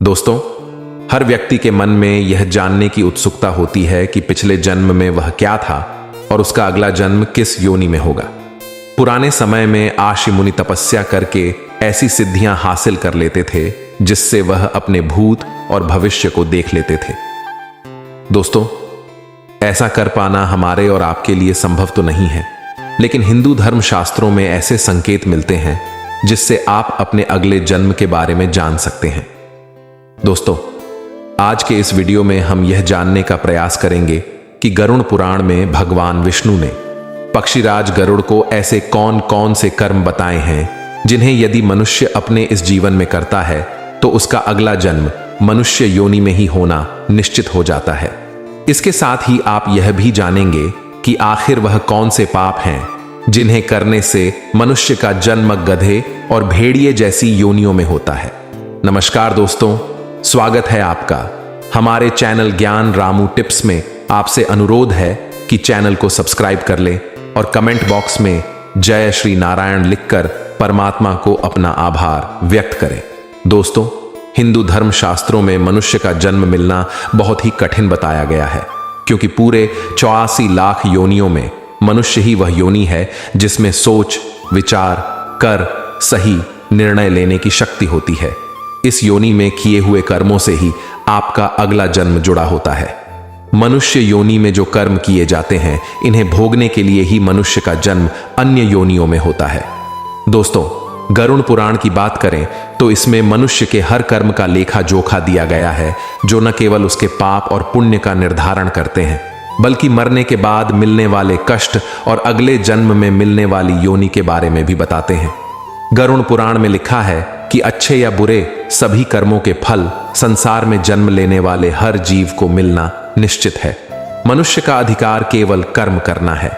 दोस्तों, हर व्यक्ति के मन में यह जानने की उत्सुकता होती है कि पिछले जन्म में वह क्या था और उसका अगला जन्म किस योनि में होगा। पुराने समय में आशी मुनि तपस्या करके ऐसी सिद्धियां हासिल कर लेते थे जिससे वह अपने भूत और भविष्य को देख लेते थे। दोस्तों, ऐसा कर पाना हमारे और आपके लिए संभव तो नहीं है, लेकिन हिंदू धर्म शास्त्रों में ऐसे संकेत मिलते हैं जिससे आप अपने अगले जन्म के बारे में जान सकते हैं। दोस्तों, आज के इस वीडियो में हम यह जानने का प्रयास करेंगे कि गरुड़ पुराण में भगवान विष्णु ने पक्षीराज गरुड़ को ऐसे कौन कौन से कर्म बताए हैं जिन्हें यदि मनुष्य अपने इस जीवन में करता है तो उसका अगला जन्म मनुष्य योनि में ही होना निश्चित हो जाता है। इसके साथ ही आप यह भी जानेंगे कि आखिर वह कौन से पाप हैं जिन्हें करने से मनुष्य का जन्म गधे और भेड़िए जैसी योनियों में होता है। नमस्कार दोस्तों, स्वागत है आपका हमारे चैनल ज्ञान रामू टिप्स में। आपसे अनुरोध है कि चैनल को सब्सक्राइब कर ले और कमेंट बॉक्स में जय श्री नारायण लिखकर परमात्मा को अपना आभार व्यक्त करें। दोस्तों, हिंदू धर्म शास्त्रों में मनुष्य का जन्म मिलना बहुत ही कठिन बताया गया है, क्योंकि पूरे 84 लाख योनियों में मनुष्य ही वह योनि है जिसमें सोच, विचार कर सही निर्णय लेने की शक्ति होती है। इस योनि में किए हुए कर्मों से ही आपका अगला जन्म जुड़ा होता है। मनुष्य योनि में जो कर्म किए जाते हैं, इन्हें भोगने के लिए ही मनुष्य का जन्म अन्य योनियों में होता है। दोस्तों, गरुड़ पुराण की बात करें तो इसमें मनुष्य के हर कर्म का लेखा जोखा दिया गया है, जो न केवल उसके पाप और पुण्य का निर्धारण करते हैं, बल्कि मरने के बाद मिलने वाले कष्ट और अगले जन्म में मिलने वाली योनि के बारे में भी बताते हैं। गरुड़ पुराण में लिखा है कि अच्छे या बुरे सभी कर्मों के फल संसार में जन्म लेने वाले हर जीव को मिलना निश्चित है। मनुष्य का अधिकार केवल कर्म करना है,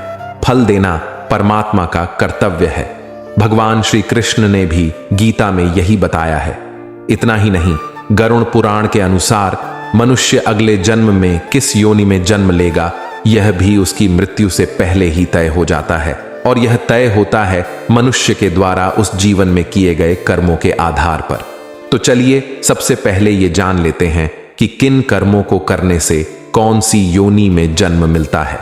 फल देना परमात्मा का कर्तव्य है। भगवान श्री कृष्ण ने भी गीता में यही बताया है। इतना ही नहीं, गरुड़ पुराण के अनुसार मनुष्य अगले जन्म में किस योनि में जन्म लेगा, यह भी उसकी मृत्यु से पहले ही तय हो जाता है, और यह तय होता है मनुष्य के द्वारा उस जीवन में किए गए कर्मों के आधार पर। तो चलिए सबसे पहले ये जान लेते हैं कि किन कर्मों को करने से कौन सी योनि में जन्म मिलता है।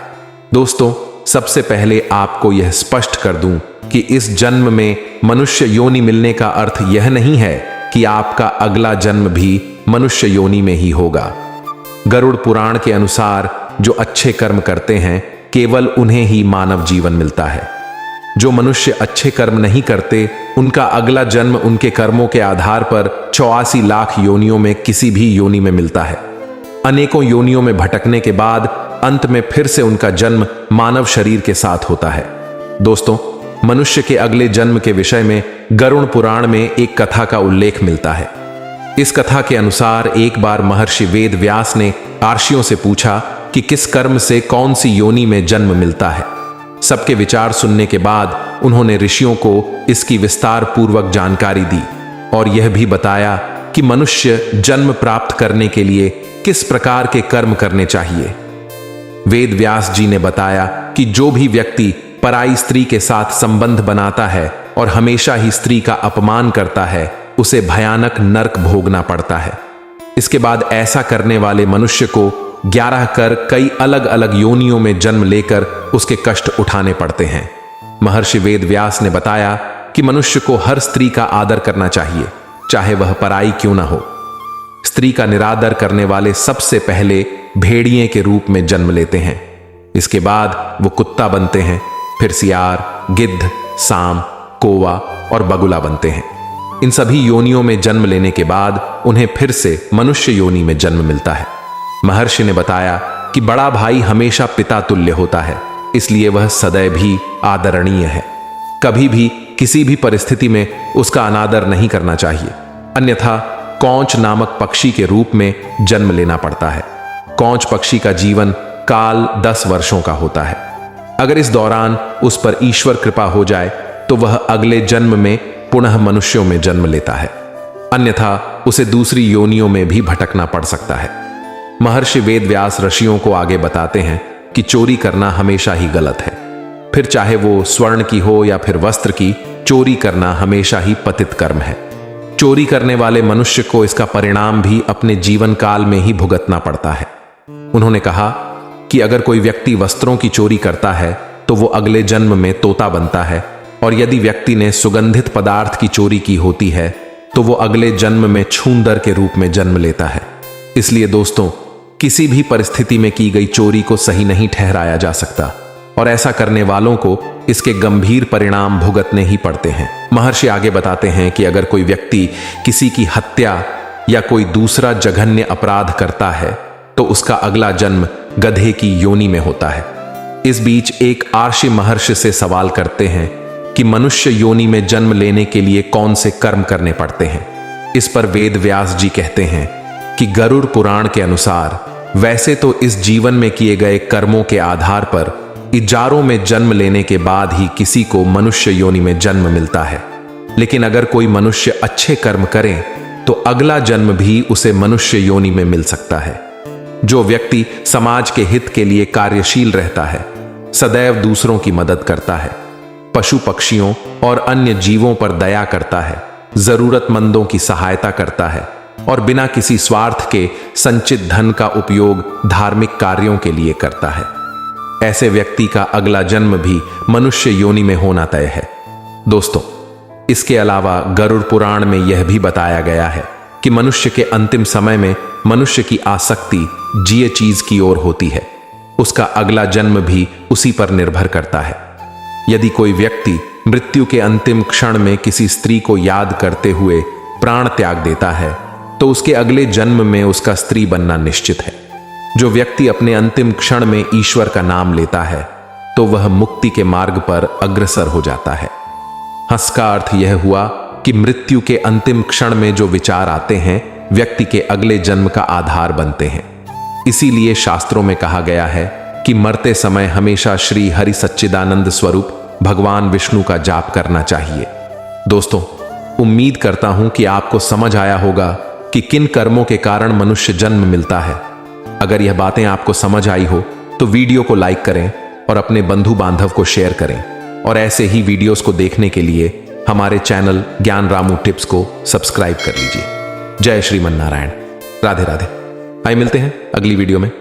दोस्तों, सबसे पहले आपको यह स्पष्ट कर दूं कि इस जन्म में मनुष्य योनि मिलने का अर्थ यह नहीं है कि आपका अगला जन्म भी मनुष्य योनि में ही होगा। गरुड़ पुराण के अनुसार जो अच्छे कर्म करते हैं, केवल उन्हें ही मानव जीवन मिलता है। जो मनुष्य अच्छे कर्म नहीं करते, उनका अगला जन्म उनके कर्मों के आधार पर 84 लाख योनियों में किसी भी योनि में मिलता है। अनेकों योनियों में भटकने के बाद अंत में फिर से उनका जन्म मानव शरीर के साथ होता है। दोस्तों, मनुष्य के अगले जन्म के विषय में गरुड़ पुराण में एक कथा का उल्लेख मिलता है। इस कथा के अनुसार एक बार महर्षि वेद व्यास ने आर्षियों से पूछा कि किस कर्म से कौन सी योनि में जन्म मिलता है। सबके विचार सुनने के बाद उन्होंने ऋषियों को इसकी विस्तार पूर्वक जानकारी दी और यह भी बताया कि मनुष्य जन्म प्राप्त करने के लिए किस प्रकार के कर्म करने चाहिए। वेद व्यास जी ने बताया कि जो भी व्यक्ति पराई स्त्री के साथ संबंध बनाता है और हमेशा ही स्त्री का अपमान करता है, उसे भयानक नरक भोगना पड़ता है। इसके बाद ऐसा करने वाले मनुष्य को 11 कर कई अलग अलग योनियों में जन्म लेकर उसके कष्ट उठाने पड़ते हैं। महर्षि वेद व्यास ने बताया कि मनुष्य को हर स्त्री का आदर करना चाहिए, चाहे वह पराई क्यों ना हो। स्त्री का निरादर करने वाले सबसे पहले भेड़िए के रूप में जन्म लेते हैं। इसके बाद वो कुत्ता बनते हैं, फिर सियार, गिद्ध, सांप, कौवा और बगुला बनते हैं। इन सभी योनियों में जन्म लेने के बाद उन्हें फिर से मनुष्य योनि में जन्म मिलता है। महर्षि ने बताया कि बड़ा भाई हमेशा पिता तुल्य होता है, इसलिए वह सदैव भी आदरणीय है। कभी भी किसी भी परिस्थिति में उसका अनादर नहीं करना चाहिए, अन्यथा कौच नामक पक्षी के रूप में जन्म लेना पड़ता है। कौच पक्षी का जीवन काल 10 वर्षों का होता है। अगर इस दौरान उस पर ईश्वर कृपा हो जाए तो वह अगले जन्म में पुनः मनुष्यों में जन्म लेता है, अन्यथा उसे दूसरी योनियों में भी भटकना पड़ सकता है। महर्षि वेद व्यास ऋषियों को आगे बताते हैं कि चोरी करना हमेशा ही गलत है, फिर चाहे वो स्वर्ण की हो या फिर वस्त्र की, चोरी करना हमेशा ही पतित कर्म है। चोरी करने वाले मनुष्य को इसका परिणाम भी अपने जीवन काल में ही भुगतना पड़ता है। उन्होंने कहा कि अगर कोई व्यक्ति वस्त्रों की चोरी करता है तो वो अगले जन्म में तोता बनता है, और यदि व्यक्ति ने सुगंधित पदार्थ की चोरी की होती है तो वो अगले जन्म में छूंदर के रूप में जन्म लेता है। इसलिए दोस्तों, किसी भी परिस्थिति में की गई चोरी को सही नहीं ठहराया जा सकता, और ऐसा करने वालों को इसके गंभीर परिणाम भुगतने ही पड़ते हैं। महर्षि आगे बताते हैं कि अगर कोई व्यक्ति किसी की हत्या या कोई दूसरा जघन्य अपराध करता है तो उसका अगला जन्म गधे की योनि में होता है। इस बीच एक आर्षि महर्षि से सवाल करते हैं कि मनुष्य योनि में जन्म लेने के लिए कौन से कर्म करने पड़ते हैं। इस पर वेद व्यास जी कहते हैं कि गरुड़ पुराण के अनुसार वैसे तो इस जीवन में किए गए कर्मों के आधार पर इजारों में जन्म लेने के बाद ही किसी को मनुष्य योनि में जन्म मिलता है, लेकिन अगर कोई मनुष्य अच्छे कर्म करे तो अगला जन्म भी उसे मनुष्य योनि में मिल सकता है। जो व्यक्ति समाज के हित के लिए कार्यशील रहता है, सदैव दूसरों की मदद करता है, पशु पक्षियों और अन्य जीवों पर दया करता है, जरूरतमंदों की सहायता करता है और बिना किसी स्वार्थ के संचित धन का उपयोग धार्मिक कार्यों के लिए करता है, ऐसे व्यक्ति का अगला जन्म भी मनुष्य योनि में होना तय है। दोस्तों, इसके अलावा गरुड़ पुराण में यह भी बताया गया है कि मनुष्य के अंतिम समय में मनुष्य की आसक्ति जिए चीज की ओर होती है, उसका अगला जन्म भी उसी पर निर्भर करता है। यदि कोई व्यक्ति मृत्यु के अंतिम क्षण में किसी स्त्री को याद करते हुए प्राण त्याग देता है तो उसके अगले जन्म में उसका स्त्री बनना निश्चित है। जो व्यक्ति अपने अंतिम क्षण में ईश्वर का नाम लेता है तो वह मुक्ति के मार्ग पर अग्रसर हो जाता है। हंस का अर्थ यह हुआ कि मृत्यु के अंतिम क्षण में जो विचार आते हैं व्यक्ति के अगले जन्म का आधार बनते हैं। इसीलिए शास्त्रों में कहा गया है कि मरते समय हमेशा श्री हरि सच्चिदानंद स्वरूप भगवान विष्णु का जाप करना चाहिए। दोस्तों, उम्मीद करता हूं कि आपको समझ आया होगा कि किन कर्मों के कारण मनुष्य जन्म मिलता है। अगर यह बातें आपको समझ आई हो तो वीडियो को लाइक करें और अपने बंधु बांधव को शेयर करें, और ऐसे ही वीडियोस को देखने के लिए हमारे चैनल ज्ञान रामू टिप्स को सब्सक्राइब कर लीजिए। जय श्रीमन नारायण। राधे राधे। आइए मिलते हैं अगली वीडियो में।